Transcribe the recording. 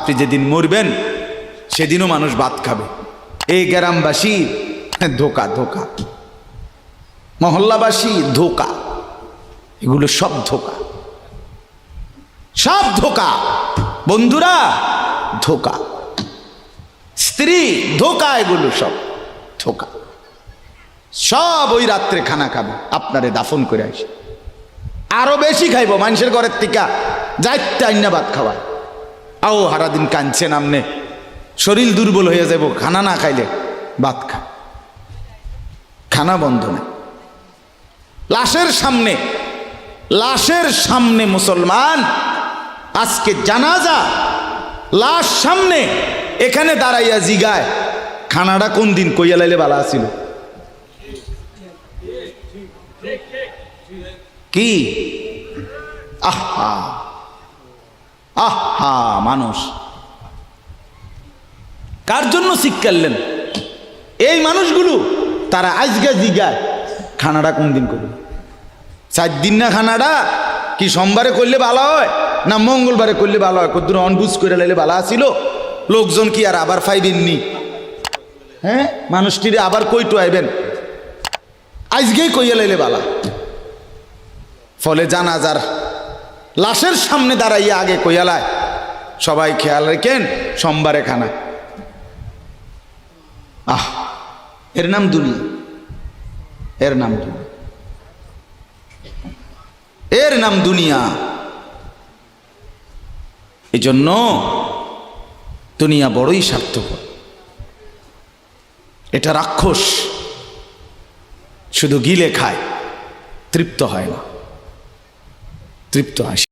আপনি যেদিন মরবেন সেদিনও মানুষ ভাত খাবে। এই গ্রামবাসী ধোকা ধোকা, মহল্লাবাসী ধোকা, এগুলো সব ধোকা, সব ধোকা। বন্ধুরা ধোকা, স্ত্রী ধোকা, এগুলো সব ধোকা। সব ওই রাত্রে খানা খাবে, আপনারে দাফন করে আসে, আরো বেশি খাইব মানুষের ঘরের থেকে যাইতে আইনা ভাত খাওয়ায়। আও হারাদিন কাঁদছেন আমনে, শরীর দুর্বল হয়ে যাব খানা না খাইলে। ভাত খা, খানা বন্ধ না। লাশের সামনে, লাশের সামনে মুসলমান আজকে জানাজা, লাশ সামনে, এখানে দাঁড়াইয়া জিগায় খানাটা কোন দিন কইয়া লাইলে ভালো আছিল। কি আহা আহা, মানুষ কার জন্য শিক্ষালেন? এই মানুষগুলো তারা আজকে জিগায় খানাটা কোন দিন করবে। 4 দিন না খানাটা কি সোমবারে করলে ভালো হয় না মঙ্গলবারে করলে ভালো হয়? কদ্দুর অনবুঝ করে লাইলে ভালো আছিল। লোকজন কি আর আবার পাইবেননি? হ্যাঁ, মানুষটিরে আবার কইটো আইবেন, আজকেই কইয়া লাইলে ভালো। ফলে জানাজার লাশের সামনে দাঁড়াইয়া আগে কইয়ালায় সবাই খেয়াল রেখেন সোমবারে খানা। আহ, এর নাম দুনিয়া, এর নাম দুনিয়া, এর নাম দুনিয়া। এই জন্য দুনিয়া বড়ই স্বার্থপর। এটা রাক্ষস, শুধু গিলে খায়, তৃপ্ত হয় না, তৃপ্ত হয়।